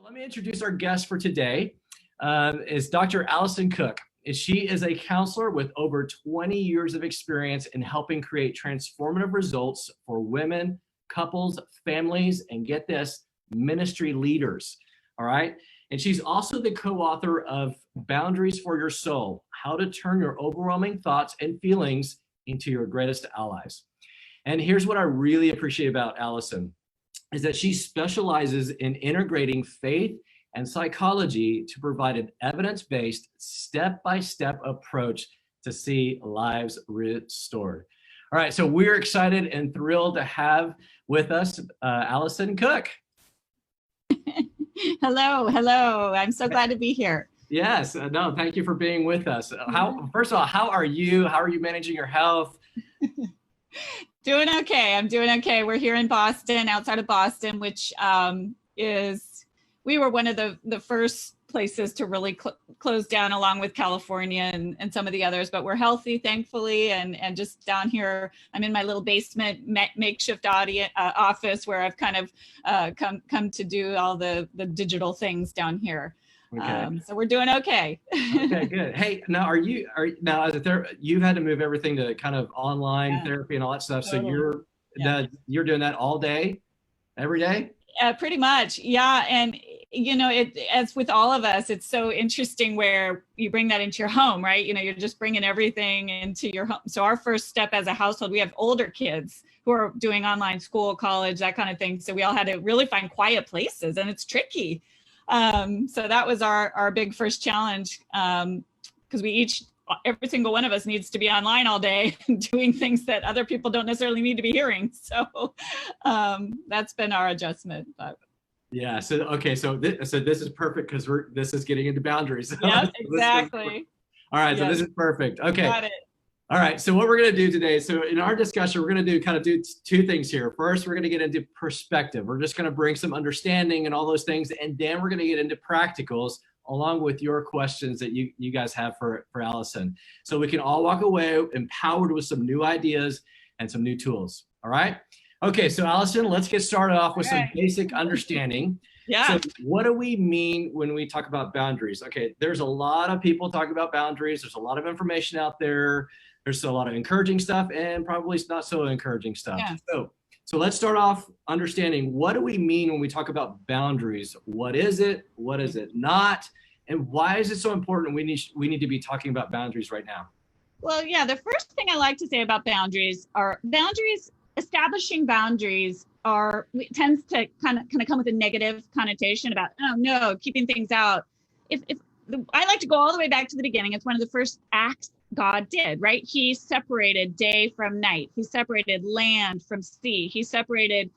Let me introduce our guest for today. Is Dr. Alison Cook. She is a counselor with over 20 years of experience in helping create transformative results for women, couples, families, and get this, ministry leaders. All right. And she's also the co-author of Boundaries for Your Soul, How to Turn Your Overwhelming Thoughts and Feelings into Your Greatest Allies. And here's what I really appreciate about Alison, is that she specializes in integrating faith and psychology to provide an evidence-based, step-by-step approach to see lives restored. All right, so we're excited and thrilled to have with us Alison Cook. Hello. I'm so glad to be here. Yes, no, thank you for being with us. First of all, how are you? How are you managing your health? Doing okay. I'm doing okay. We're here in Boston, outside of Boston, which we were one of the first places to really close down, along with California and some of the others, but we're healthy, thankfully. And just down here, I'm in my little basement makeshift office where I've kind of come to do all the digital things down here. Okay. So we're doing okay. Okay, good. Hey, now you've had to move everything to kind of online therapy and all that stuff. Totally. So you're doing that all day, every day? Pretty much, yeah. And you know, as with all of us, it's so interesting where you bring that into your home, right? You know, you're just bringing everything into your home. So our first step as a household, we have older kids who are doing online school, college, that kind of thing. So we all had to really find quiet places, and it's tricky. So that was our big first challenge, because every single one of us needs to be online all day doing things that other people don't necessarily need to be hearing. So that's been our adjustment. But. Yeah. So, okay. So this is perfect because this is getting into boundaries. Yeah, exactly. All right. So this is perfect. Okay. Got it. All right. So what we're going to do today, so in our discussion, we're going to do two things here. First, we're going to get into perspective. We're just going to bring some understanding and all those things. And then we're going to get into practicals along with your questions that you guys have for Alison. So we can all walk away empowered with some new ideas and some new tools. All right. Okay. So Alison, let's get started off with some basic understanding. Yeah. So what do we mean when we talk about boundaries? Okay. There's a lot of people talking about boundaries. There's a lot of information out there. There's a lot of encouraging stuff and probably not so encouraging stuff. Yeah. So let's start off understanding, what do we mean when we talk about boundaries? What is it? What is it not? And why is it so important? We need to be talking about boundaries right now. Well, yeah, the first thing I like to say about establishing boundaries tends to kind of come with a negative connotation about, oh no, keeping things out. I like to go all the way back to the beginning. It's one of the first acts God did, right? He separated day from night. He separated land from sea. He separated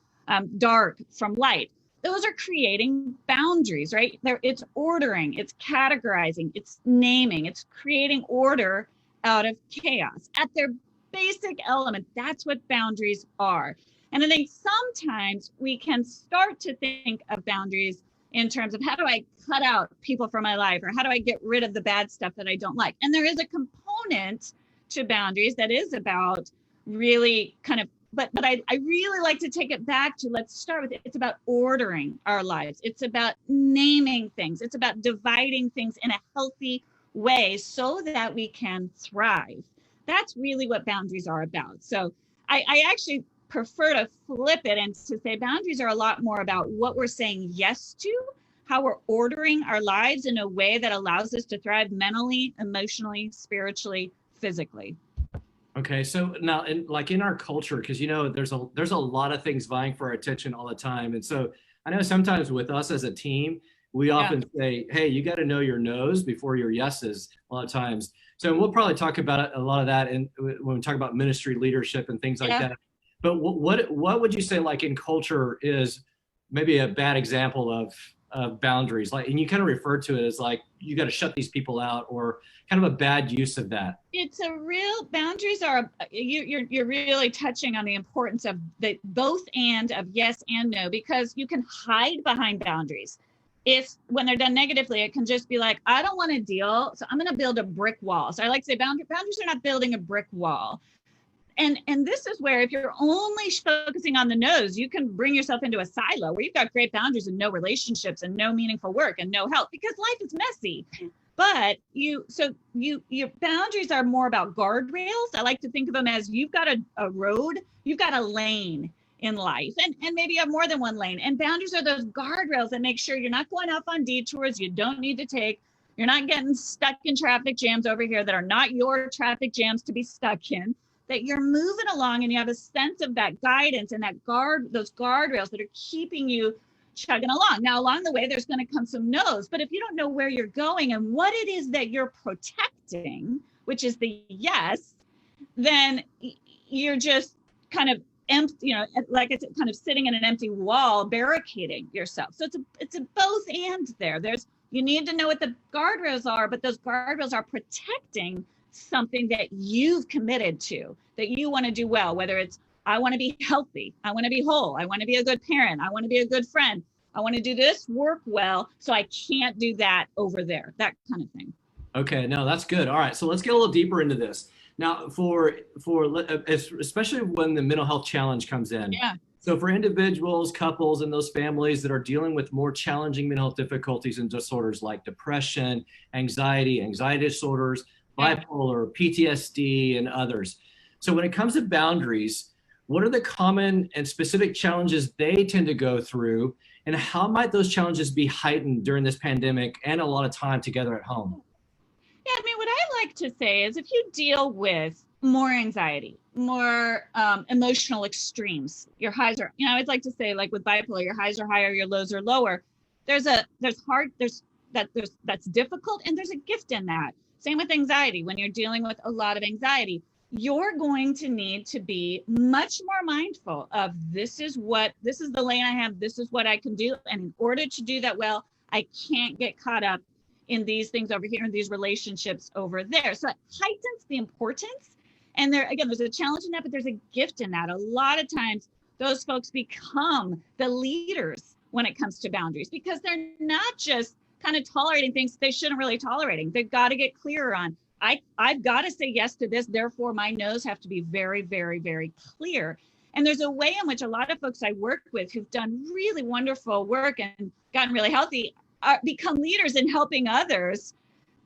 dark from light. Those are creating boundaries, right? It's ordering, it's categorizing, it's naming, it's creating order out of chaos. At their basic element, that's what boundaries are. And I think sometimes we can start to think of boundaries in terms of, how do I cut out people from my life, or how do I get rid of the bad stuff that I don't like? And there is a component to boundaries that is about really kind of, but I really like to take it back to, let's start with it. It's about ordering our lives. It's about naming things. It's about dividing things in a healthy way so that we can thrive. That's really what boundaries are about. So I actually prefer to flip it and to say boundaries are a lot more about what we're saying yes to, how we're ordering our lives in a way that allows us to thrive mentally, emotionally, spiritually, physically. Okay, so now in our culture, because there's a lot of things vying for our attention all the time. And so I know sometimes with us as a team, we often say, hey, you got to know your no's before your yeses a lot of times. So we'll probably talk about a lot of that when we talk about ministry leadership and things like that. But what would you say, like in culture, is maybe a bad example of boundaries? Like, and you kind of refer to it as like, you got to shut these people out, or kind of a bad use of that. It's a real, boundaries are, you're really touching on the importance of the both and of yes and no, because you can hide behind boundaries. If when they're done negatively, it can just be like, I don't want to deal, so I'm going to build a brick wall. So I like to say boundaries are not building a brick wall. And this is where if you're only focusing on the no's, you can bring yourself into a silo where you've got great boundaries and no relationships and no meaningful work and no health, because life is messy. But your boundaries are more about guardrails. I like to think of them as you've got a road, you've got a lane in life, and maybe you have more than one lane. And boundaries are those guardrails that make sure you're not going off on detours you don't need to take. You're not getting stuck in traffic jams over here that are not your traffic jams to be stuck in, that you're moving along and you have a sense of that guidance and those guardrails that are keeping you chugging along. Now, along the way, there's going to come some no's, but if you don't know where you're going and what it is that you're protecting, which is the yes, then you're just kind of empty, like it's kind of sitting in an empty wall, barricading yourself. So it's a both and there. You need to know what the guardrails are, but those guardrails are protecting something that you've committed to, that you want to do well, whether it's I want to be healthy, I want to be whole, I want to be a good parent, I want to be a good friend, I want to do this work well, so I can't do that over there, that kind of thing. Okay, no, that's good. All right, so let's get a little deeper into this. Now, for especially when the mental health challenge comes in. Yeah. So for individuals, couples, and those families that are dealing with more challenging mental health difficulties and disorders like depression, anxiety disorders, bipolar, PTSD, and others. So when it comes to boundaries, what are the common and specific challenges they tend to go through, and how might those challenges be heightened during this pandemic and a lot of time together at home? Yeah, I mean, what I like to say is if you deal with more anxiety, more emotional extremes, your highs are, I always like to say, like with bipolar, your highs are higher, your lows are lower. That's difficult, and there's a gift in that. Same with anxiety. When you're dealing with a lot of anxiety, you're going to need to be much more mindful of this is the lane I have, this is what I can do. And in order to do that well, I can't get caught up in these things over here, in these relationships over there. So it heightens the importance. And there's a challenge in that, but there's a gift in that. A lot of times those folks become the leaders when it comes to boundaries, because they're not just kind of tolerating things they shouldn't really tolerating. They've got to get clearer on, I've got to say yes to this, therefore my no's have to be very, very, very clear. And there's a way in which a lot of folks I work with who've done really wonderful work and gotten really healthy become leaders in helping others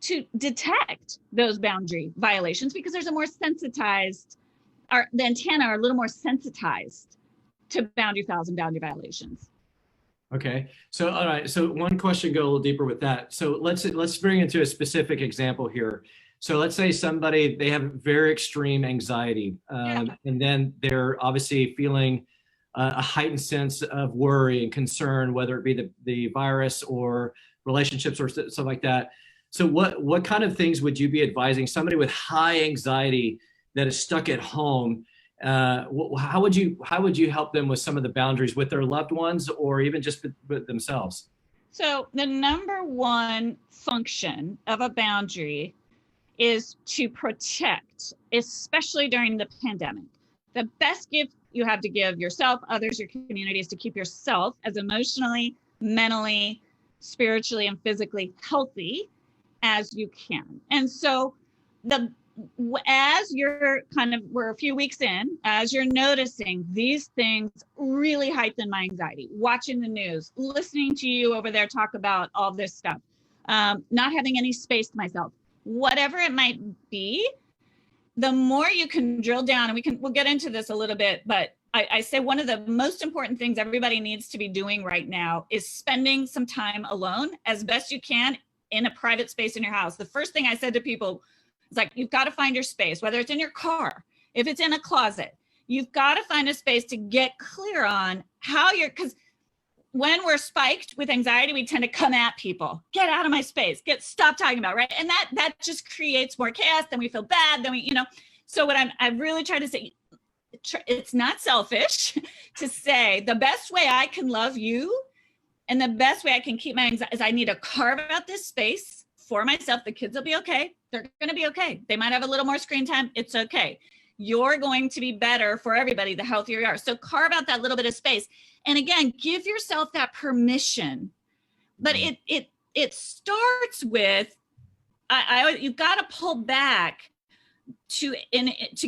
to detect those boundary violations, because there's a more sensitized, the antenna are a little more sensitized to boundary fouls and boundary violations. Okay, so all right, so one question, go a little deeper with that. So let's bring it to a specific example here. So let's say somebody, they have very extreme anxiety, and then they're obviously feeling a heightened sense of worry and concern, whether it be the virus or relationships or stuff like that. So what kind of things would you be advising somebody with high anxiety that is stuck at home? How would you help them with some of the boundaries with their loved ones or even just with themselves? So the number one function of a boundary is to protect, especially during the pandemic. The best gift you have to give yourself, others, your community, is to keep yourself as emotionally, mentally, spiritually, and physically healthy as you can. And so as you're we're a few weeks in, as you're noticing these things really heighten my anxiety, watching the news, listening to you over there talk about all this stuff, not having any space to myself, whatever it might be, the more you can drill down, and we'll get into this a little bit, but I say one of the most important things everybody needs to be doing right now is spending some time alone as best you can in a private space in your house. The first thing I said to people is like, you've got to find your space, whether it's in your car, if it's in a closet, you've got to find a space to get clear on because when we're spiked with anxiety, we tend to come at people, get out of my space, stop talking about, right? And that just creates more chaos, then we feel bad, then so what I've really tried to say, it's not selfish to say the best way I can love you and the best way I can keep my anxiety is I need to carve out this space for myself. The kids will be okay. They're going to be okay. They might have a little more screen time. It's okay. You're going to be better for everybody the healthier you are. So carve out that little bit of space. And again, give yourself that permission. But it starts with, you've got to pull back to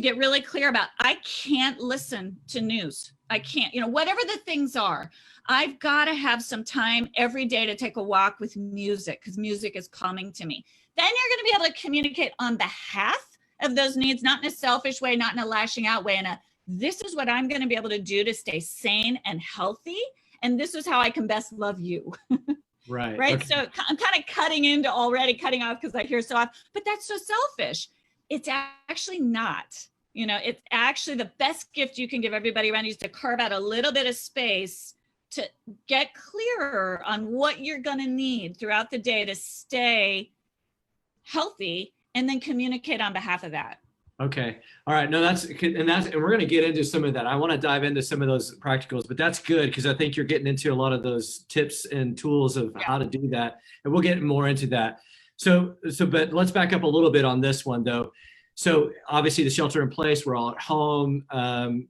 get really clear about, I can't listen to news. I can't, whatever the things are, I've got to have some time every day to take a walk with music, because music is calming to me. Then you're going to be able to communicate on behalf of those needs, not in a selfish way, not in a lashing out way, this is what I'm going to be able to do to stay sane and healthy. And this is how I can best love you. Right. Right. Okay. So I'm kind of cutting off because I hear so often, but that's so selfish. It's actually not, it's actually the best gift you can give everybody around you is to carve out a little bit of space to get clearer on what you're going to need throughout the day to stay healthy, and then communicate on behalf of that. Okay. All right. No, and we're going to get into some of that. I want to dive into some of those practicals, but that's good because I think you're getting into a lot of those tips and tools of how to do that. And we'll get more into that. But let's back up a little bit on this one though. So obviously the shelter in place, we're all at home, we're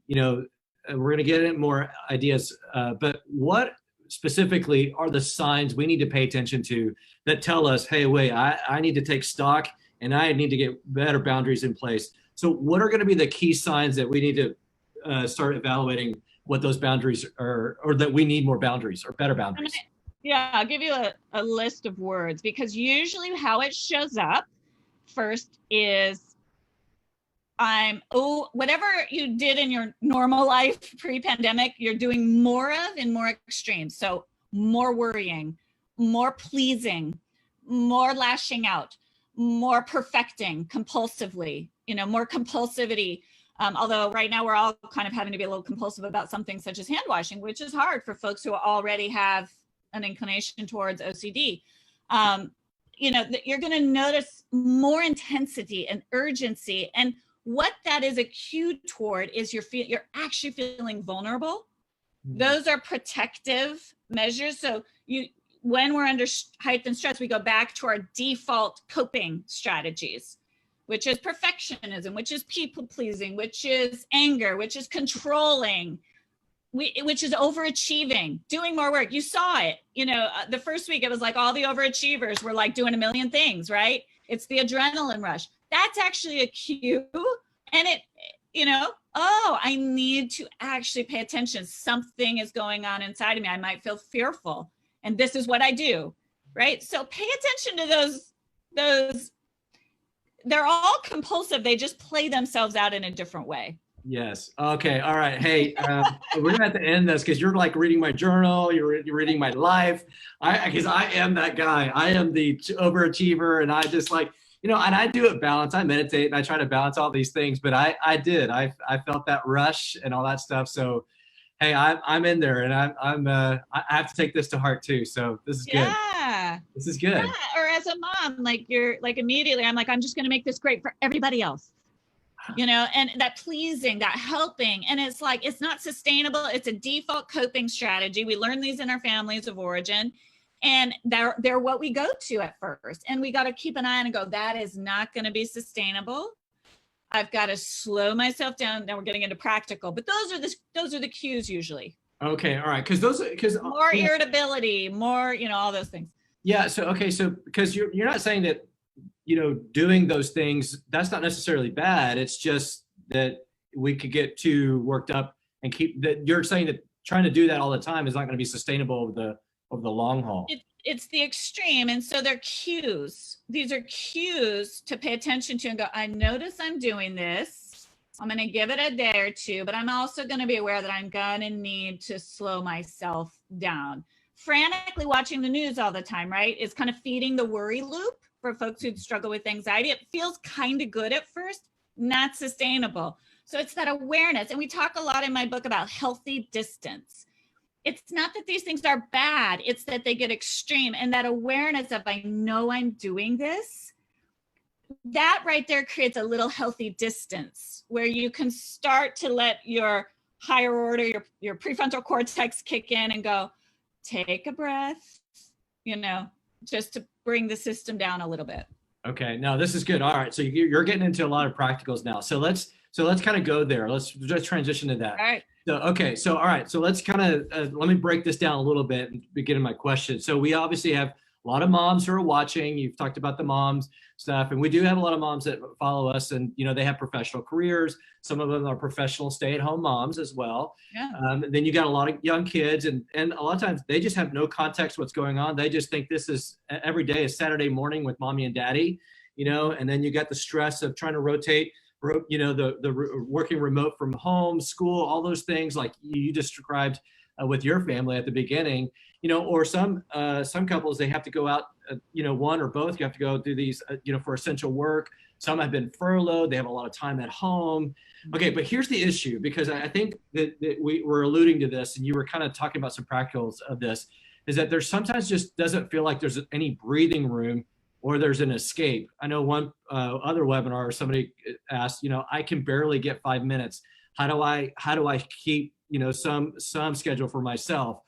going to get into more ideas, but what specifically are the signs we need to pay attention to that tell us, hey, wait, I need to take stock and I need to get better boundaries in place. So what are going to be the key signs that we need to start evaluating what those boundaries are, or that we need more boundaries or better boundaries? Yeah, I'll give you a list of words, because usually how it shows up first is whatever you did in your normal life pre-pandemic, you're doing more of in more extremes. So more worrying, more pleasing, more lashing out, more perfecting compulsively, more compulsivity. Although right now we're all kind of having to be a little compulsive about something such as hand washing, which is hard for folks who already have an inclination towards OCD. You're going to notice more intensity and urgency. And what that is a cue toward is you're actually feeling vulnerable. Mm-hmm. Those are protective measures. So when we're under heightened stress, we go back to our default coping strategies, which is perfectionism, which is people pleasing, which is anger, which is controlling, which is overachieving, doing more work. You saw it, the first week, it was like all the overachievers were like doing a million things, right? It's the adrenaline rush. That's actually a cue. And I need to actually pay attention. Something is going on inside of me. I might feel fearful. And this is what I do, right? So pay attention to those. They're all compulsive. They just play themselves out in a different way. Yes. Okay. All right. Hey, we're going to have to end this because you're like reading my journal. You're reading my life. Because I am that guy. I am the overachiever. And I just and I do it balance. I meditate and I try to balance all these things. But I felt that rush and all that stuff. So hey, I'm in there, and I have to take this to heart too. So this is good. Yeah, this is good. Yeah. Or as a mom, you're immediately, I'm just going to make this great for everybody else, and that pleasing, that helping, and it's it's not sustainable. It's a default coping strategy. We learn these in our families of origin, and they're what we go to at first, and we got to keep an eye on and go, that is not going to be sustainable. I've got to slow myself down. Now we're getting into practical, but those are the cues usually. Okay, all right, because more irritability, more all those things. Yeah. So because you're not saying that doing those things, that's not necessarily bad. It's just that we could get too worked up and keep that. You're saying that trying to do that all the time is not going to be sustainable over the long haul. It's the extreme. And so they're cues. These are cues to pay attention to and go, I notice I'm doing this. I'm going to give it a day or two, but I'm also going to be aware that I'm going to need to slow myself down. Frantically watching the news all the time, right, is kind of feeding the worry loop for folks who struggle with anxiety. It feels kind of good at first, not sustainable. So it's that awareness. And we talk a lot in my book about healthy distance. It's not that these things are bad, it's that they get extreme. And that awareness of, I know I'm doing this, that right there creates a little healthy distance where you can start to let your higher order, your prefrontal cortex kick in and go, take a breath, just to bring the system down a little bit. Okay, now this is good. All right, so you're getting into a lot of practicals now. So let's kind of go there. Let's just transition to that. All right. So, okay, so all right, so let's kind of let me break this down a little bit and begin my question. So we obviously have a lot of moms who are watching. You've talked about the moms stuff, and we do have a lot of moms that follow us, and they have professional careers. Some of them are professional stay-at-home moms as well. Yeah. Then you got a lot of young kids, and a lot of times they just have no context what's going on. They just think this is every day is Saturday morning with mommy and daddy, and then you got the stress of trying to rotate, the working remote from home, school, all those things like you described with your family at the beginning, or some couples, they have to go out, one or both, you have to go do these, for essential work. Some have been furloughed. They have a lot of time at home. Okay, but here's the issue, because I think that we were alluding to this, and you were kind of talking about some practicals of this, is that there's sometimes just doesn't feel like there's any breathing room or there's an escape. I know one other webinar, somebody asked, I can barely get 5 minutes. How do I keep, some schedule for myself?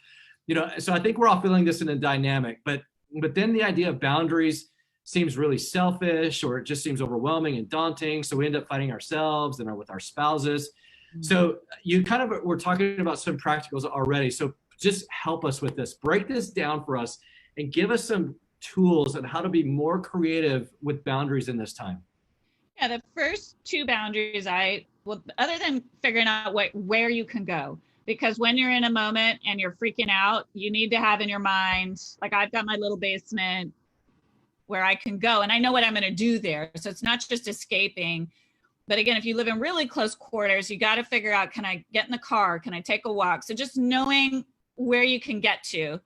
So I think we're all feeling this in a dynamic, but then the idea of boundaries seems really selfish, or it just seems overwhelming and daunting. So we end up fighting ourselves and with our spouses. Mm-hmm. So you we're talking about some practicals already. So just help us with this, break this down for us and give us some tools on how to be more creative with boundaries in this time. Yeah, the first two boundaries other than figuring out where you can go, because when you're in a moment and you're freaking out, you need to have in your mind, like I've got my little basement where I can go and I know what I'm going to do there. So it's not just escaping. But again, if you live in really close quarters, you got to figure out, can I get in the car? Can I take a walk? So just knowing where you can get to.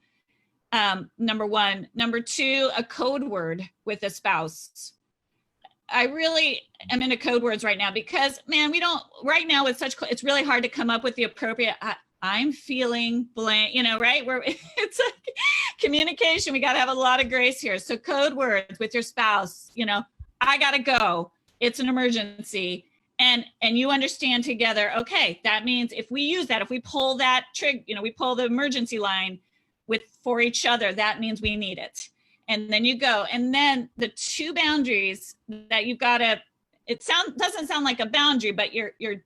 Number one. Number two, a code word with a spouse. I really am into code words right now because, man, right now it's really hard to come up with the appropriate, I'm feeling blank, right? It's like communication. We got to have a lot of grace here. So code words with your spouse, I got to go. It's an emergency. And you understand together, okay, that means if we use that, if we pull that trigger, we pull the emergency line for each other, that means we need it. And then you go. And then the two boundaries that you've got to, doesn't sound like a boundary, but you've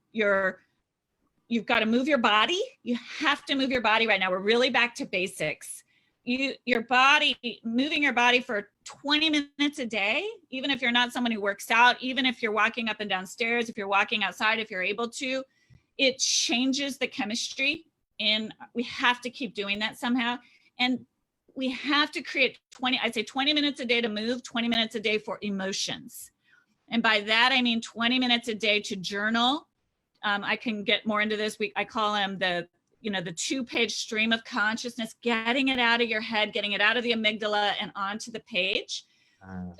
got to move your body. You have to move your body right now. We're really back to basics. Moving your body for 20 minutes a day, even if you're not someone who works out, even if you're walking up and down stairs, if you're walking outside, if you're able to, it changes the chemistry. And we have to keep doing that somehow. And we have to create 20 minutes a day to move, 20 minutes a day for emotions. And by that, I mean 20 minutes a day to journal. I can get more into this. I call them the 2-page stream of consciousness, getting it out of your head, getting it out of the amygdala and onto the page.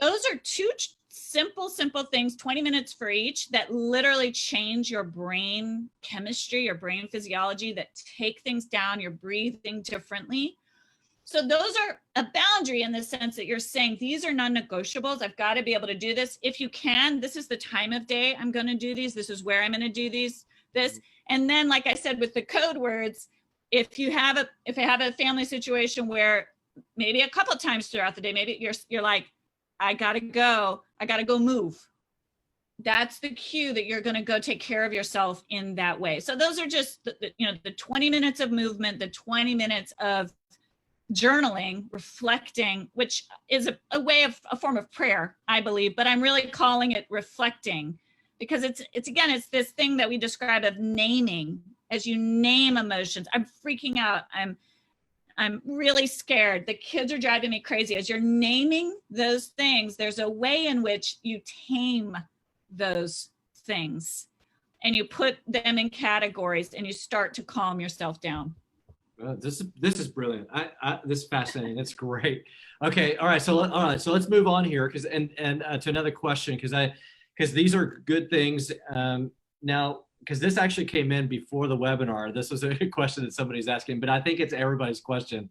Those are two simple things, 20 minutes for each, that literally change your brain chemistry, your brain physiology, that take things down, you're breathing differently. So those are a boundary in the sense that you're saying, these are non-negotiables. I've got to be able to do this. If you can, this is the time of day I'm going to do these. This is where I'm going to do this. And then, like I said, with the code words, if I have a family situation where maybe a couple of times throughout the day, maybe you're like, I got to go move. That's the cue that you're going to go take care of yourself in that way. So those are just the 20 minutes of movement, the 20 minutes of journaling, reflecting, which is a form of prayer, I believe, but I'm really calling it reflecting, because it's this thing that we describe of naming. As you name emotions, I'm freaking out, I'm really scared, the kids are driving me crazy. As you're naming those things, there's a way in which you tame those things and you put them in categories and you start to calm yourself down. This is brilliant. This is fascinating. It's great. Okay. All right. So let's move on here to another question, because these are good things. Now, because this actually came in before the webinar. This was a question that somebody's asking, but I think it's everybody's question.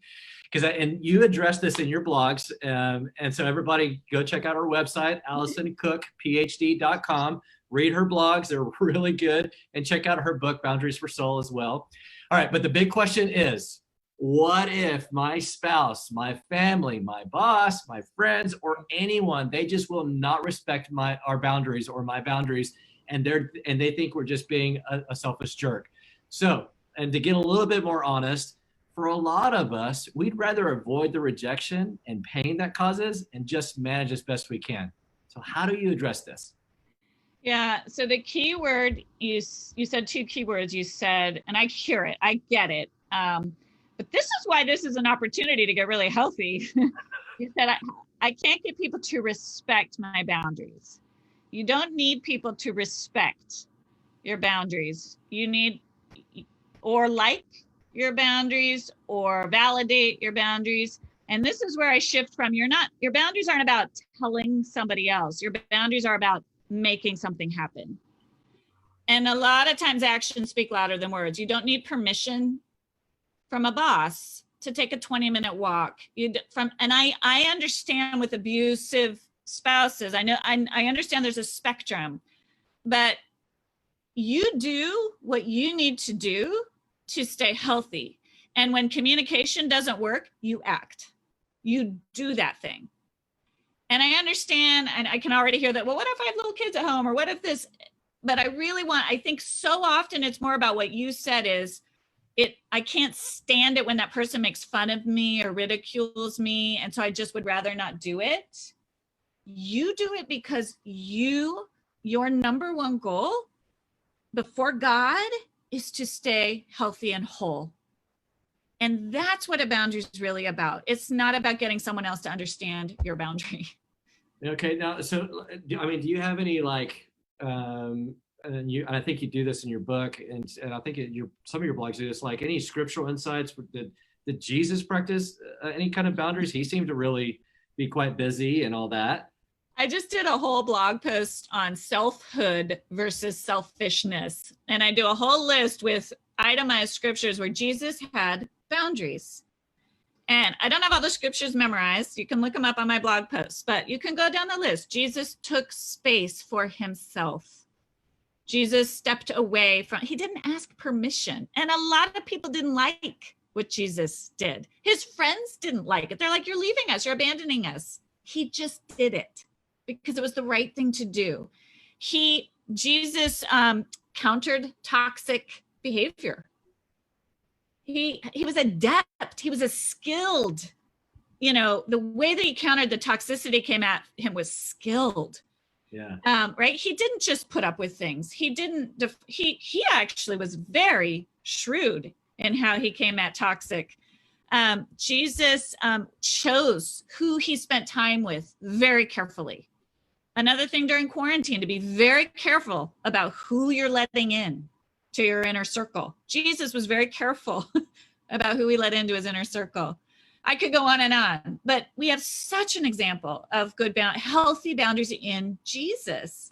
And you addressed this in your blogs. And so everybody go check out our website, AlisonCookPhD.com. Read her blogs. They're really good. And check out her book, Boundaries for Soul, as well. All right, but the big question is, what if my spouse, my family, my boss, my friends, or anyone, they just will not respect our boundaries or my boundaries, and they think we're just being a selfish jerk? So, and to get a little bit more honest, for a lot of us, we'd rather avoid the rejection and pain that causes and just manage as best we can. So how do you address this? Yeah, so the key word, you said two keywords. You said, and I hear it, I get it. But this is why this is an opportunity to get really healthy. You said, I can't get people to respect my boundaries. You don't need people to respect your boundaries. You need or like your boundaries or validate your boundaries. And this is where I shift from your boundaries aren't about telling somebody else. Your boundaries are about making something happen. And a lot of times actions speak louder than words. You don't need permission from a boss to take a 20-minute walk. I understand with abusive spouses, I understand there's a spectrum, but you do what you need to do to stay healthy. And when communication doesn't work, you act. You do that thing. And I understand, and I can already hear that, well, what if I have little kids at home, or what if this, but I think so often it's more about what you said is, I can't stand it when that person makes fun of me or ridicules me. And so I just would rather not do it. You do it because your number one goal before God is to stay healthy and whole. And that's what a boundary is really about. It's not about getting someone else to understand your boundary. Okay, now, so, I mean, do you have any and I think you do this in your book, and I think some of your blogs do this, like any scriptural insights that Jesus practiced any kind of boundaries? He seemed to really be quite busy and all that. I just did a whole blog post on selfhood versus selfishness. And I do a whole list with itemized scriptures where Jesus had boundaries. And I don't have all the scriptures memorized. You can look them up on my blog post, but you can go down the list. Jesus took space for himself. Jesus stepped away he didn't ask permission. And a lot of people didn't like what Jesus did. His friends didn't like it. They're like, you're leaving us, you're abandoning us. He just did it because it was the right thing to do. Jesus countered toxic behavior. He was adept. He was a skilled, the way that he countered the toxicity came at him was skilled. Yeah. Right. He didn't just put up with things. He actually was very shrewd in how he came at toxic. Jesus chose who he spent time with very carefully. Another thing during quarantine, to be very careful about who you're letting in to your inner circle. Jesus was very careful about who he let into his inner circle. I could go on, but we have such an example of healthy boundaries in Jesus.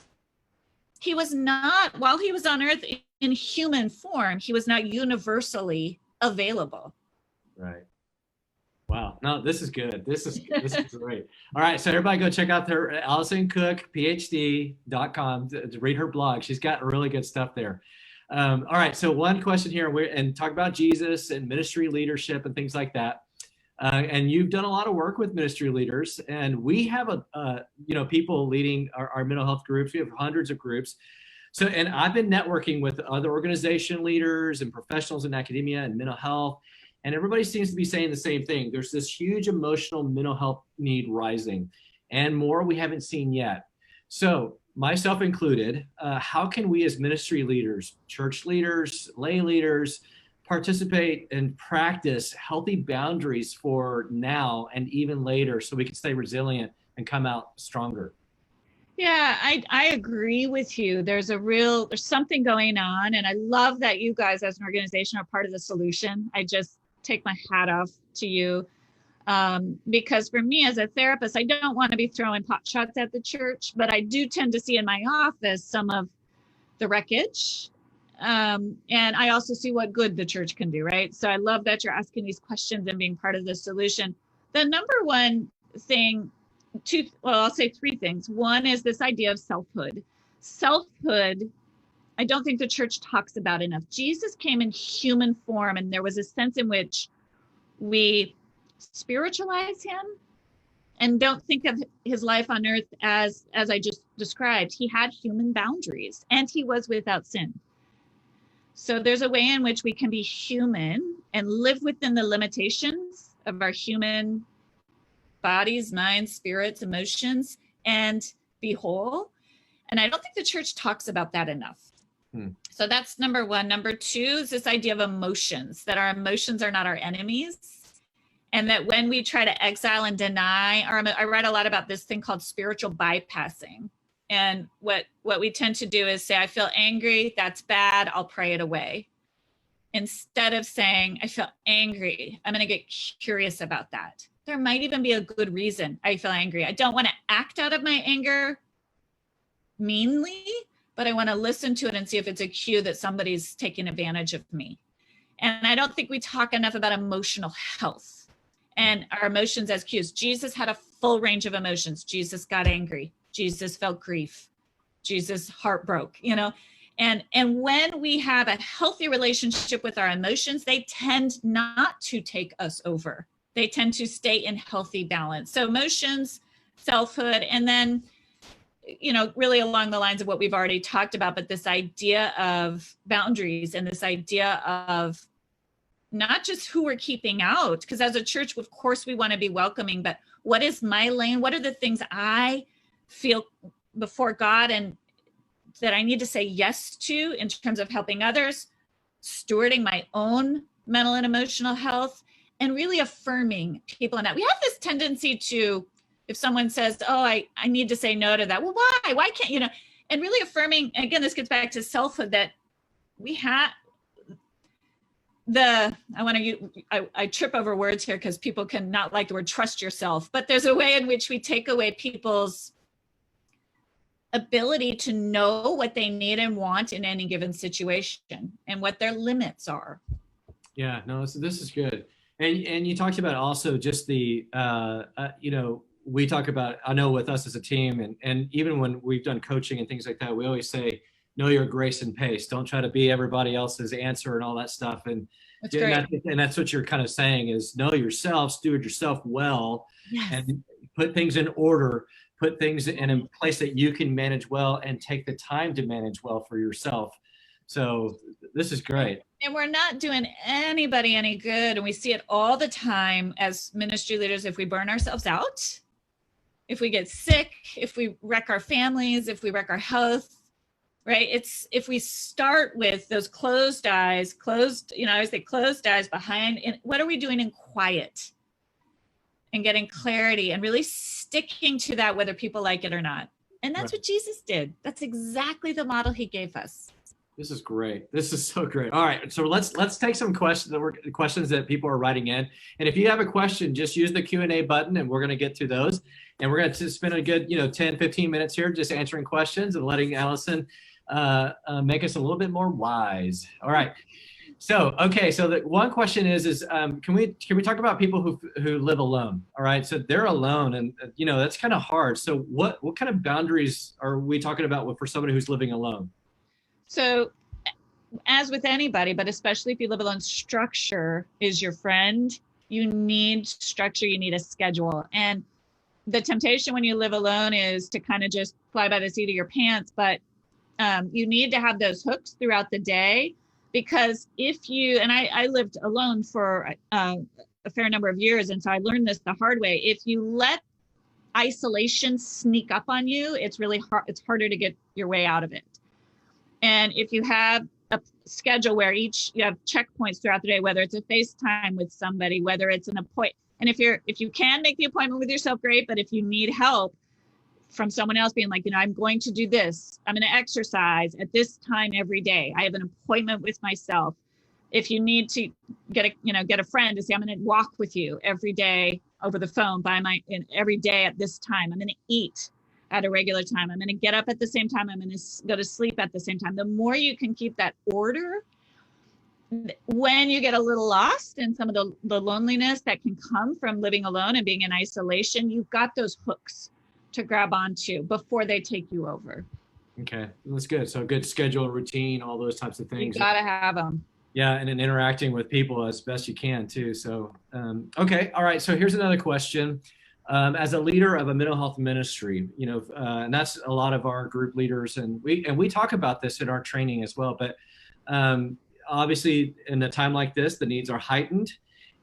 He was not, while he was on earth in human form, he was not universally available. Right. Wow. No, this is good. This is great. All right. So everybody go check out their Alison Cook PhD.com to read her blog. She's got really good stuff there. All right. So one question here, and talk about Jesus and ministry leadership and things like that. And you've done a lot of work with ministry leaders, and we have people leading our mental health groups. We have hundreds of groups. So, and I've been networking with other organization leaders and professionals in academia and mental health, and everybody seems to be saying the same thing. There's this huge emotional mental health need rising, and more we haven't seen yet. So, myself included, how can we as ministry leaders, church leaders, lay leaders, participate and practice healthy boundaries for now and even later so we can stay resilient and come out stronger? Yeah, I agree with you. There's something going on. And I love that you guys as an organization are part of the solution. I just take my hat off to you. Because for me as a therapist, I don't want to be throwing pot shots at the church, but I do tend to see in my office some of the wreckage. And I also see what good the church can do, right? So I love that you're asking these questions and being part of the solution. The number one thing, I'll say three things. One is this idea of selfhood. Selfhood, I don't think the church talks about enough. Jesus came in human form, and there was a sense in which we spiritualize him and don't think of his life on earth as I just described. He had human boundaries, and he was without sin. So there's a way in which we can be human and live within the limitations of our human bodies, minds, spirits, emotions, and be whole. And I don't think the church talks about that enough. So that's number one. Number two is this idea of emotions, that our emotions are not our enemies. And that when we try to exile and deny, I write a lot about this thing called spiritual bypassing. And what we tend to do is say, I feel angry, that's bad, I'll pray it away. Instead of saying, I feel angry, I'm going to get curious about that. There might even be a good reason I feel angry. I don't want to act out of my anger meanly, but I want to listen to it and see if it's a cue that somebody's taking advantage of me. And I don't think we talk enough about emotional health and our emotions as cues. Jesus had a full range of emotions. Jesus got angry. Jesus felt grief. Jesus heart broke, And when we have a healthy relationship with our emotions, they tend not to take us over. They tend to stay in healthy balance. So emotions, selfhood, and then really along the lines of what we've already talked about, but this idea of boundaries and this idea of not just who we're keeping out, because as a church, of course, we want to be welcoming, but what is my lane? What are the things I feel before God and that I need to say yes to in terms of helping others, stewarding my own mental and emotional health, and really affirming people in that. We have this tendency to, if someone says, oh, I need to say no to that. Well, why? Why can't, and really affirming, again, this gets back to selfhood, that we have I trip over words here because people can not like the word trust yourself, but there's a way in which we take away people's ability to know what they need and want in any given situation and what their limits are. Yeah, no, so this is good. And you talked about also just the, we talk about, I know with us as a team, and even when we've done coaching and things like that, we always say, know your grace and pace. Don't try to be everybody else's answer and all that stuff. And that's what you're kind of saying is know yourself, steward yourself well, and put things in order, put things in a place that you can manage well and take the time to manage well for yourself. So this is great. And we're not doing anybody any good. And we see it all the time as ministry leaders. If we burn ourselves out, if we get sick, if we wreck our families, if we wreck our health, right? It's if we start with those closed eyes, I always say closed eyes behind, and what are we doing in quiet and getting clarity and really sticking to that, whether people like it or not. And that's what Jesus did. That's exactly the model he gave us. This is great. This is so great. All right, so let's take some questions that people are writing in. And if you have a question, just use the Q&A button, and we're going to get to those. And we're going to spend a good 10, 15 minutes here just answering questions and letting Alison make us a little bit more wise. All right. So, okay. So the one question is can we talk about people who live alone? All right. So they're alone, and that's kind of hard. So what kind of boundaries are we talking about for somebody who's living alone? So as with anybody, but especially if you live alone, structure is your friend. You need structure. You need a schedule. And the temptation when you live alone is to kind of just fly by the seat of your pants. But you need to have those hooks throughout the day, because I lived alone for a fair number of years. And so I learned this the hard way. If you let isolation sneak up on you, it's really hard. It's harder to get your way out of it. And if you have a schedule where you have checkpoints throughout the day, whether it's a FaceTime with somebody, whether it's an appointment, and if you can make the appointment with yourself, great. But if you need help from someone else being like, I'm going to do this, I'm going to exercise at this time every day, I have an appointment with myself. If you need to get a friend to say, I'm going to walk with you every day over the phone every day at this time, I'm going to eat at a regular time, I'm going to get up at the same time, I'm going to go to sleep at the same time. The more you can keep that order, when you get a little lost in some of the loneliness that can come from living alone and being in isolation, you've got those hooks to grab onto before they take you over. Okay, that's good. So a good schedule, routine, all those types of things. You got to have them. Yeah, and then interacting with people as best you can too. So, okay, all right. So here's another question. As a leader of a mental health ministry, and that's a lot of our group leaders, and we talk about this in our training as well. But obviously in a time like this, the needs are heightened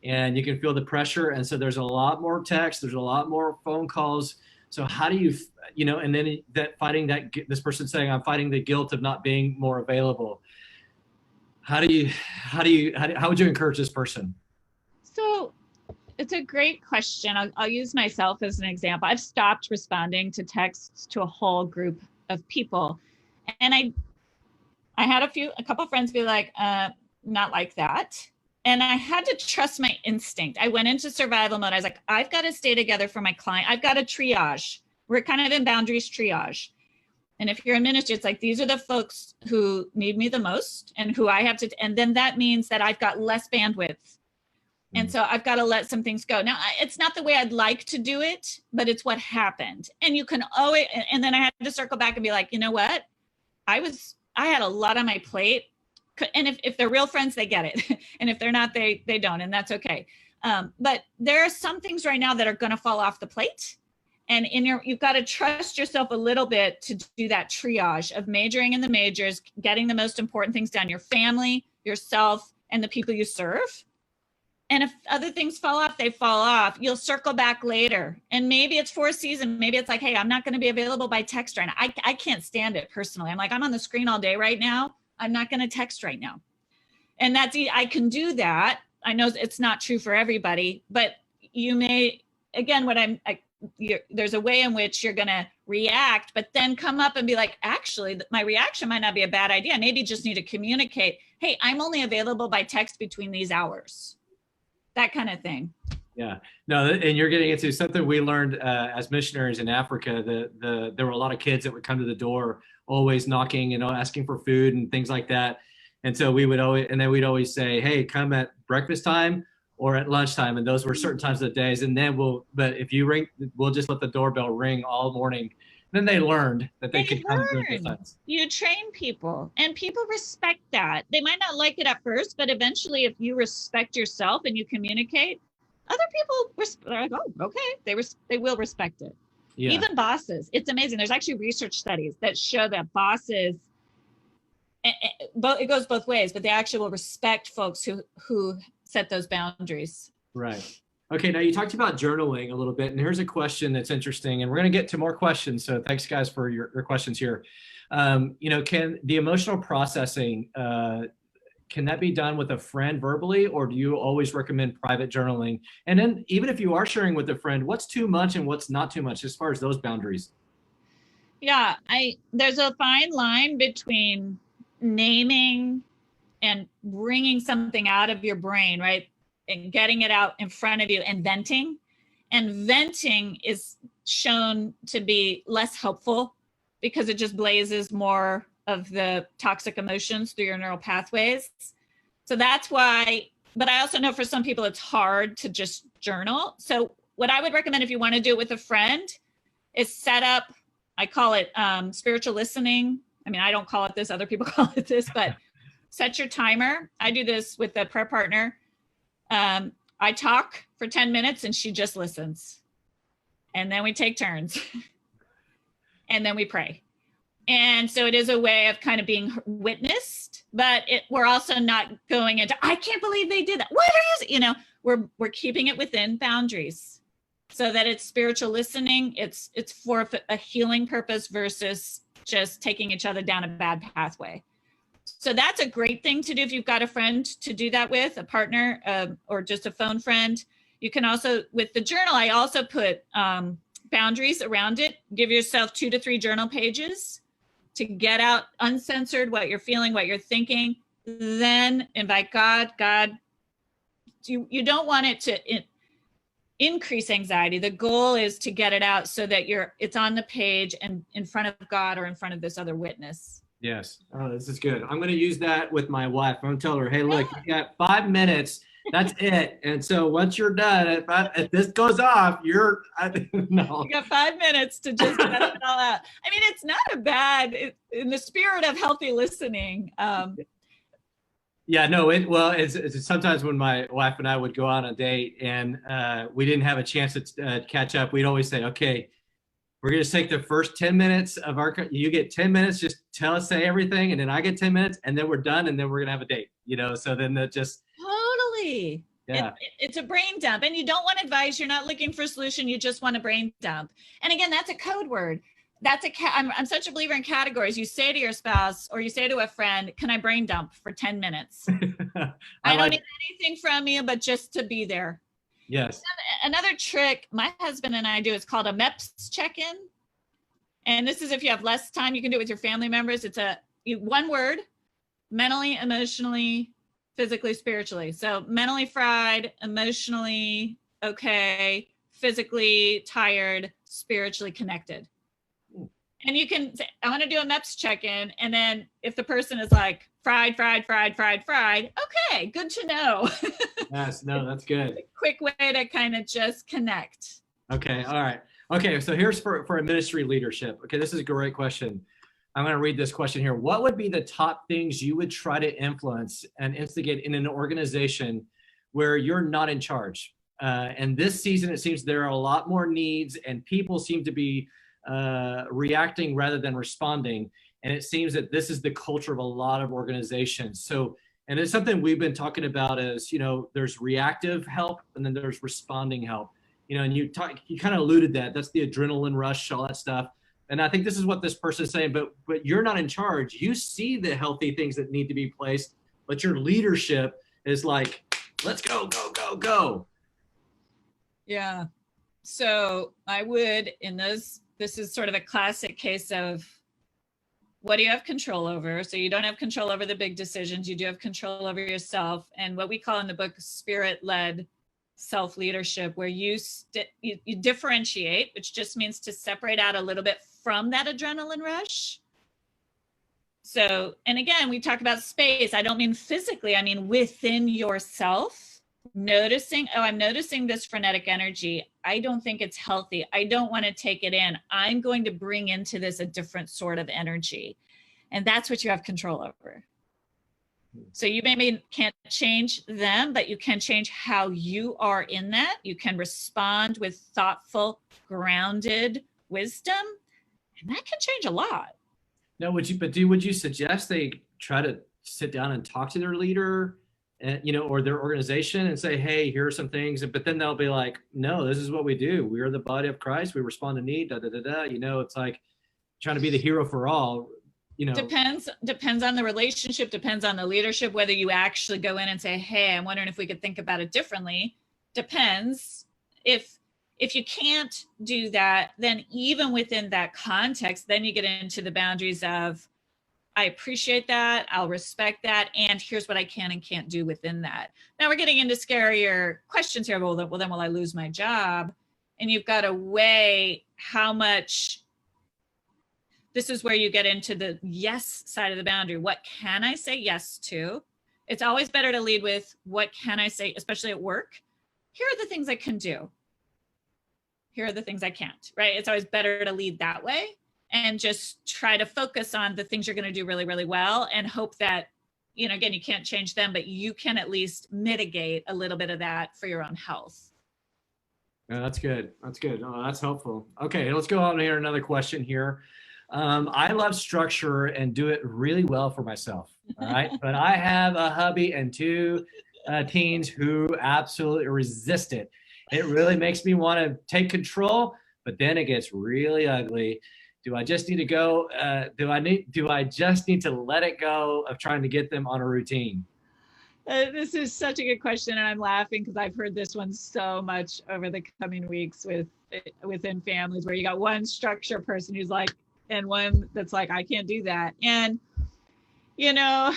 and you can feel the pressure. And so there's a lot more text, there's a lot more phone calls. So how do you, and then that fighting that, this person saying, I'm fighting the guilt of not being more available. How would you encourage this person? So it's a great question. I'll use myself as an example. I've stopped responding to texts to a whole group of people. And I had a couple friends be like, not like that. And I had to trust my instinct. I went into survival mode. I was like, I've got to stay together for my client. I've got to triage. We're kind of in boundaries triage. And if you're in ministry, it's like, these are the folks who need me the most and who I have to, and then that means that I've got less bandwidth. And so I've got to let some things go. Now, it's not the way I'd like to do it, but it's what happened. And you can always, and then I had to circle back and be like, you know what? I had a lot on my plate. And if they're real friends, they get it. And if they're not, they don't, and that's okay. But there are some things right now that are going to fall off the plate. And you've got to trust yourself a little bit to do that triage of majoring in the majors, getting the most important things done, your family, yourself, and the people you serve. And if other things fall off, they fall off. You'll circle back later. And maybe it's for a season. Maybe it's like, hey, I'm not going to be available by text right now. I can't stand it personally. I'm like, I'm on the screen all day right now. I'm not going to text right now. And I can do that. I know it's not true for everybody, but you may, again, there's a way in which you're going to react, but then come up and be like, actually, my reaction might not be a bad idea. I maybe just need to communicate, hey, I'm only available by text between these hours. That kind of thing. Yeah, no, and you're getting into something we learned as missionaries in Africa. There were a lot of kids that would come to the door, always knocking, asking for food and things like that. And so we'd always say, hey, come at breakfast time or at lunchtime. And those were certain times of the days. And then but if you ring, we'll just let the doorbell ring all morning. And then they learned that they could come during those times. You train people, and people respect that. They might not like it at first, but eventually if you respect yourself and you communicate, other people are like, oh, okay, they will respect it. Yeah. Even bosses. It's amazing. There's actually research studies that show that bosses, it goes both ways, but they actually will respect folks who set those boundaries. Right. Okay, now you talked about journaling a little bit, and here's a question that's interesting, and we're going to get to more questions, so thanks, guys, for your questions here. Can the emotional processing, can that be done with a friend verbally, or do you always recommend private journaling? And then even if you are sharing with a friend, what's too much and what's not too much as far as those boundaries? Yeah, there's a fine line between naming and bringing something out of your brain, right? And getting it out in front of you and venting. And venting is shown to be less helpful because it just blazes more of the toxic emotions through your neural pathways. So that's why, but I also know for some people it's hard to just journal. So what I would recommend if you want to do it with a friend is set up, I call it spiritual listening. I mean, I don't call it this, other people call it this, but set your timer. I do this with a prayer partner. I talk for 10 minutes and she just listens. And then we take turns. And then we pray. And so it is a way of kind of being witnessed, but we're also not going into, I can't believe they did that. What are you, we're keeping it within boundaries so that it's spiritual listening. It's for a healing purpose versus just taking each other down a bad pathway. So that's a great thing to do if you've got a friend to do that with, a partner, or just a phone friend. You can also, with the journal, I also put boundaries around it. Give yourself 2 to 3 journal pages to get out uncensored what you're feeling, what you're thinking. Then invite God. You don't want it to increase anxiety. The goal is to get it out so that it's on the page and in front of God or in front of this other witness. Yes. Oh, this is good. I'm going to use that with my wife. I'm going to tell her, hey, look, you got 5 minutes. That's it. And so once you're done, if this goes off, no. You got 5 minutes to just get it all out. I mean, it's not in the spirit of healthy listening. Yeah, no, it's sometimes when my wife and I would go on a date and we didn't have a chance to catch up, we'd always say, okay, We're going to take the first 10 minutes of you get 10 minutes, just say everything. And then I get 10 minutes and then we're done. And then we're going to have a date, so then that just. Totally. Yeah. It's a brain dump, and you don't want advice. You're not looking for a solution. You just want a brain dump. And again, that's a code word. I'm such a believer in categories. You say to your spouse or you say to a friend, can I brain dump for 10 minutes? I don't need anything from you, but just to be there. Yes. Another trick my husband and I do is called a MEPS check-in. And this is if you have less time, you can do it with your family members. It's one word: mentally, emotionally, physically, spiritually. So mentally fried, emotionally okay, physically tired, spiritually connected. And you can say, I want to do a MEPS check-in. And then if the person is like fried, okay, good to know. Yes, no, that's good. Quick way to kind of just connect. Okay, all right. Okay, so here's for ministry leadership. Okay, this is a great question. I'm going to read this question here. What would be the top things you would try to influence and instigate in an organization where you're not in charge? And this season, it seems there are a lot more needs and people seem to be reacting rather than responding. And it seems that this is the culture of a lot of organizations. So, and it's something we've been talking about is, there's reactive help and then there's responding help, and you kind of alluded that that's the adrenaline rush, all that stuff. And I think this is what this person is saying, but you're not in charge. You see the healthy things that need to be placed, but your leadership is like, let's go, go, go, go. Yeah. So I would, this is sort of a classic case of what do you have control over? So you don't have control over the big decisions. You do have control over yourself. And what we call in the book spirit-led self-leadership, where you differentiate, which just means to separate out a little bit from that adrenaline rush. So, and again, we talk about space. I don't mean physically, I mean within yourself. Noticing, I'm noticing this frenetic energy. I don't think it's healthy. I don't want to take it in. I'm going to bring into this a different sort of energy. And that's what you have control over. So you maybe can't change them, but you can change how you are in that. You can respond with thoughtful, grounded wisdom. And that can change a lot. Now, would you suggest they try to sit down and talk to their leader? And, or their organization and say, hey, here are some things, but then they'll be like, no, this is what we do. We are the body of Christ. We respond to need, it's like trying to be the hero for all, Depends on the relationship, depends on the leadership, whether you actually go in and say, hey, I'm wondering if we could think about it differently. Depends. If you can't do that, then even within that context, then you get into the boundaries of, I appreciate that. I'll respect that. And here's what I can and can't do within that. Now we're getting into scarier questions here. Well, then will I lose my job? And you've got to weigh how much. This is where you get into the yes side of the boundary. What can I say yes to? It's always better to lead with what can I say, especially at work. Here are the things I can do. Here are the things I can't, right? It's always better to lead that way. And just try to focus on the things you're going to do really, really well and hope that, again, you can't change them, but you can at least mitigate a little bit of that for your own health. Yeah, that's good. That's good. Oh, that's helpful. Okay, let's go on here. Another question here. I love structure and do it really well for myself. All right. But I have a hubby and two teens who absolutely resist it. It really makes me want to take control, but then it gets really ugly. Do I just need to go? Do I just need to let it go of trying to get them on a routine? This is such a good question, and I'm laughing because I've heard this one so much over the coming weeks within families, where you got one structure person who's like, and one that's like, I can't do that. And first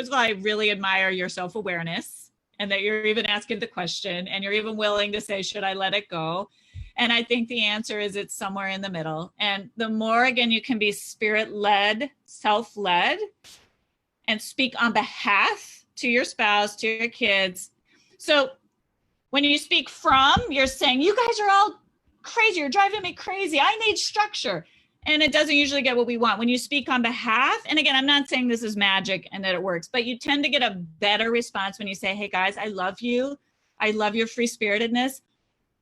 of all, I really admire your self-awareness and that you're even asking the question and you're even willing to say, should I let it go? And I think the answer is it's somewhere in the middle. And the more, again, you can be spirit-led, self-led, and speak on behalf to your spouse, to your kids. So when you speak from, you're saying, you guys are all crazy. You're driving me crazy. I need structure. And it doesn't usually get what we want. When you speak on behalf, and again, I'm not saying this is magic and that it works, but you tend to get a better response when you say, hey guys, I love you. I love your free spiritedness.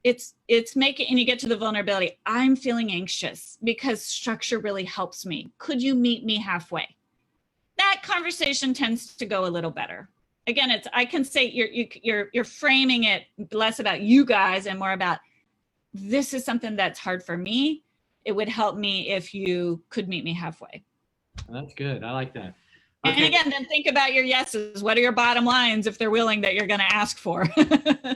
it's making, and you get to the vulnerability. I'm feeling anxious because structure really helps me. Could you meet me halfway? That conversation tends to go a little better. Again, I can say you're framing it less about you guys and more about, this is something that's hard for me. It would help me if you could meet me halfway. That's good. I like that. Okay. And again, then think about your yeses. What are your bottom lines if they're willing that you're going to ask for?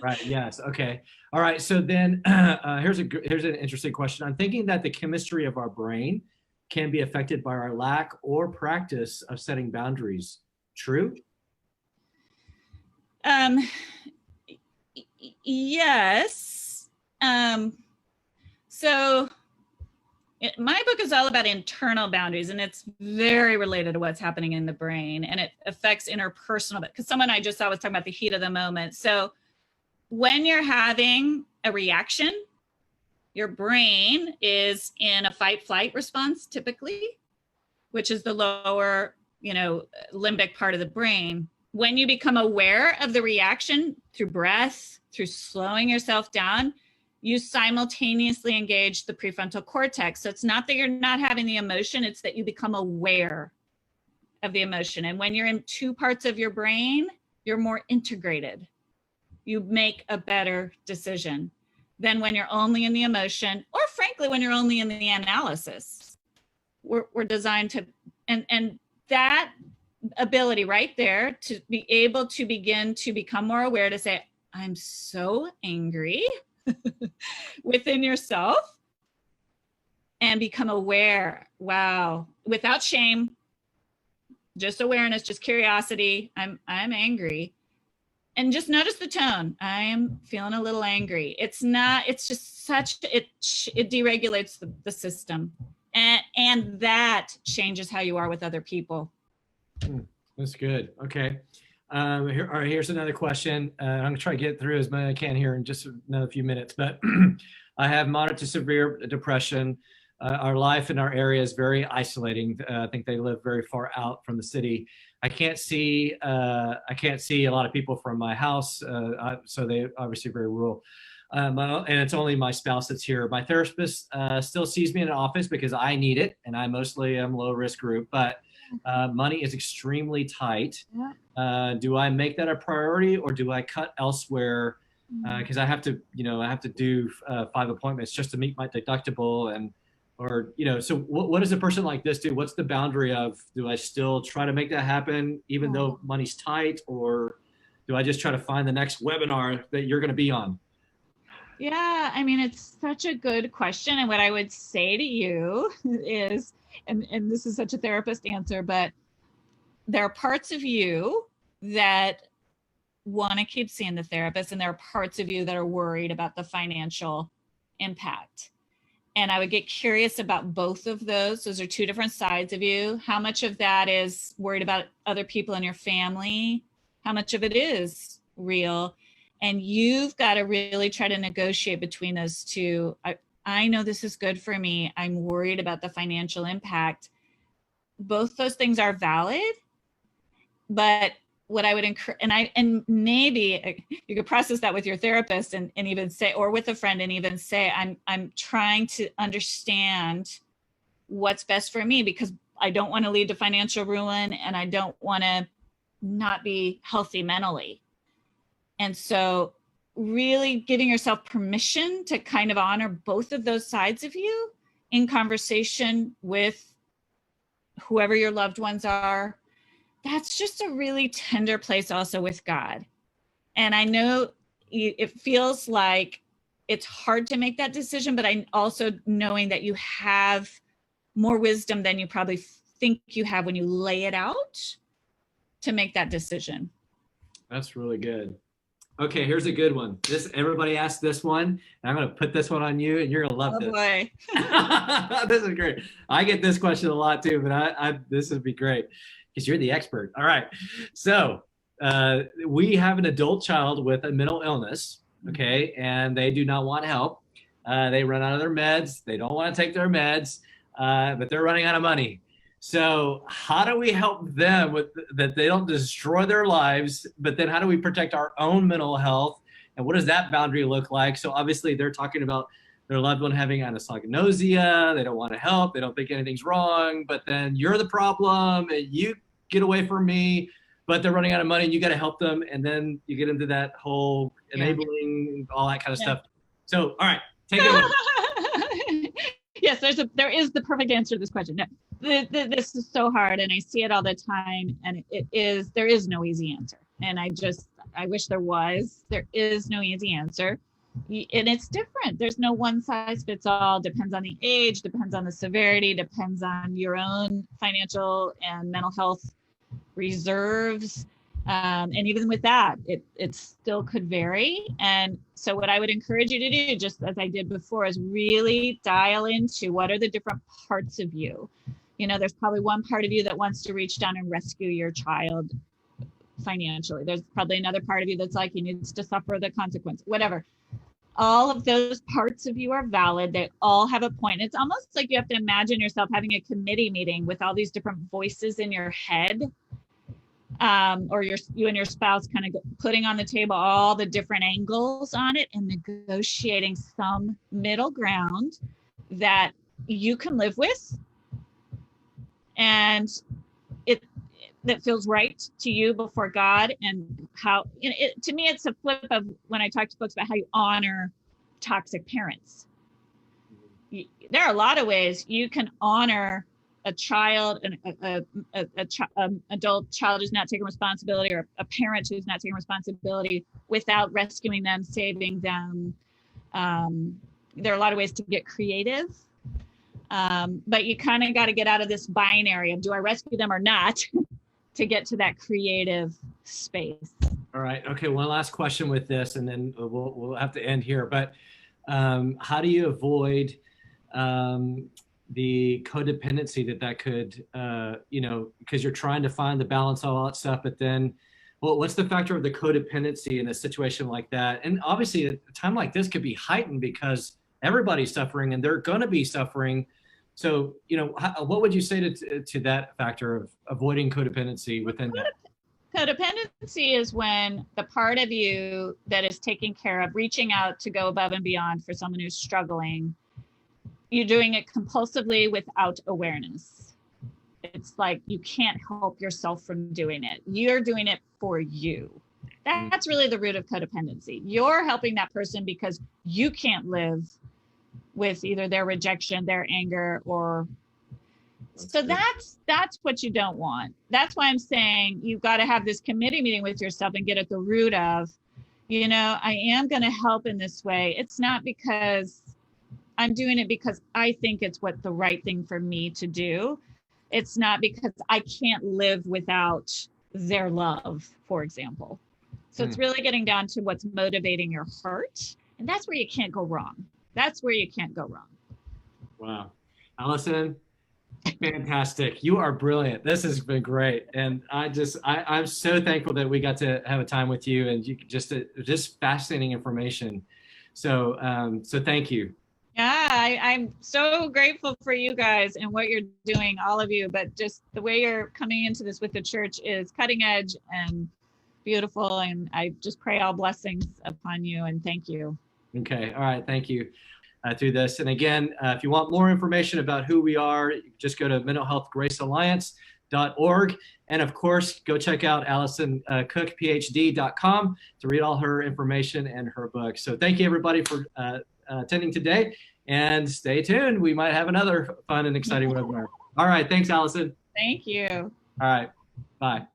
Right. Yes. Okay. All right. So then here's an interesting question. I'm thinking that the chemistry of our brain can be affected by our lack or practice of setting boundaries. True? Yes. So my book is all about internal boundaries, and it's very related to what's happening in the brain, and it affects interpersonal, because someone I just saw was talking about the heat of the moment. So when you're having a reaction, your brain is in a fight flight response typically, which is the lower, limbic part of the brain. When you become aware of the reaction through breath, through slowing yourself down, you simultaneously engage the prefrontal cortex. So it's not that you're not having the emotion, it's that you become aware of the emotion. And when you're in two parts of your brain, you're more integrated. You make a better decision than when you're only in the emotion, or frankly, when you're only in the analysis. We're designed to, and that ability right there to be able to begin to become more aware, to say, I'm so angry within yourself, and become aware. Wow. Without shame, just awareness, just curiosity. I'm angry. And just notice the tone. I am feeling a little angry. It's just it deregulates the system. And that changes how you are with other people. That's good. Okay. All right, here's another question. I'm gonna try to get through as many as I can here in just another few minutes, but I have moderate to severe depression. Our life in our area is very isolating. I think they live very far out from the city. I can't see a lot of people from my house, so they obviously very rural. And it's only my spouse that's here. My therapist still sees me in an office because I need it, and I mostly am low risk group, but money is extremely tight. Do I make that a priority, or do I cut elsewhere? Because I have to do 5 appointments just to meet my deductible, so what does a person like this do? What's the boundary of, do I still try to make that happen even though money's tight, or do I just try to find the next webinar that you're going to be on? Yeah, I mean, it's such a good question. And what I would say to you is, and this is such a therapist answer, but there are parts of you that want to keep seeing the therapist, and there are parts of you that are worried about the financial impact. And I would get curious about both of those. Those are two different sides of you. How much of that is worried about other people in your family? How much of it is real? And you've got to really try to negotiate between those two. I know this is good for me. I'm worried about the financial impact. Both those things are valid, but what I would encourage, and maybe you could process that with your therapist and even say, or with a friend, and even say, I'm trying to understand what's best for me, because I don't want to lead to financial ruin, and I don't want to not be healthy mentally. And so really giving yourself permission to kind of honor both of those sides of you in conversation with whoever your loved ones are. That's just a really tender place also with God. And I know it feels like it's hard to make that decision, but I also knowing that you have more wisdom than you probably think you have when you lay it out to make that decision. That's really good. Okay, here's a good one. Everybody asked this one, and I'm going to put this one on you, and you're going to love this. Boy. This is great. I get this question a lot too, but this would be great because you're the expert. All right. So we have an adult child with a mental illness, okay, and they do not want help. They run out of their meds. They don't want to take their meds, but they're running out of money. So how do we help them with that they don't destroy their lives, but then how do we protect our own mental health And what does that boundary look like? So obviously they're talking about their loved one having anosognosia. They don't want to help. They don't think anything's wrong, but then you're the problem and you get away from me, but they're running out of money and you got to help them. And then you get into that whole enabling, all that kind of stuff. So, all right, take it away. Yes, there is the perfect answer to this question. No, this is so hard, and I see it all the time, and there is no easy answer. And I wish there was. There is no easy answer. And it's different. There's no one size fits all. Depends on the age, depends on the severity, depends on your own financial and mental health reserves. And even with that, it still could vary. And so what I would encourage you to do, just as I did before, is really dial into what are the different parts of you. You know, there's probably one part of you that wants to reach down and rescue your child financially. There's probably another part of you that's like, he needs to suffer the consequence, whatever. All of those parts of you are valid. They all have a point. It's almost like you have to imagine yourself having a committee meeting with all these different voices in your head, or you and your spouse kind of putting on the table all the different angles on it and negotiating some middle ground that you can live with, and that feels right to you before God. And how, to me, it's a flip of when I talk to folks about how you honor toxic parents. There are a lot of ways you can honor a child, an adult child who's not taking responsibility, or a parent who's not taking responsibility, without rescuing them, saving them. There are a lot of ways to get creative. But you kind of got to get out of this binary of, do I rescue them or not, to get to that creative space. All right. Okay. One last question with this, and then we'll have to end here. But how do you avoid the codependency that could, because you're trying to find the balance, all that stuff, but then, well, what's the factor of the codependency in a situation like that? And obviously a time like this could be heightened because everybody's suffering and they're going to be suffering. So, what would you say to that factor of avoiding codependency within that? Codependency is when the part of you that is taking care of, reaching out to go above and beyond for someone who's struggling, you're doing it compulsively without awareness. It's like you can't help yourself from doing it. You're doing it for you. That's really the root of codependency. You're helping that person because you can't live with either their rejection, their anger, or so that's what you don't want. That's why I'm saying you've got to have this committee meeting with yourself and get at the root of, I am going to help in this way. It's not because I'm doing it because I think it's what the right thing for me to do. It's not because I can't live without their love, for example. So it's really getting down to what's motivating your heart. And that's where you can't go wrong. That's where you can't go wrong. Wow. Alison, fantastic. You are brilliant. This has been great. And I'm so thankful that we got to have a time with you, and you just fascinating information. So, so thank you. Yeah, I'm so grateful for you guys and what you're doing, all of you, but just the way you're coming into this with the church is cutting edge and beautiful. And I just pray all blessings upon you, and thank you. Okay. All right. Thank you through this. And again, if you want more information about who we are, just go to mentalhealthgracealliance.org. And of course, go check out Alison Cook PhD.com to read all her information and her book. So thank you, everybody, for attending today, and stay tuned. We might have another fun and exciting webinar. All right. Thanks, Alison. Thank you. All right. Bye.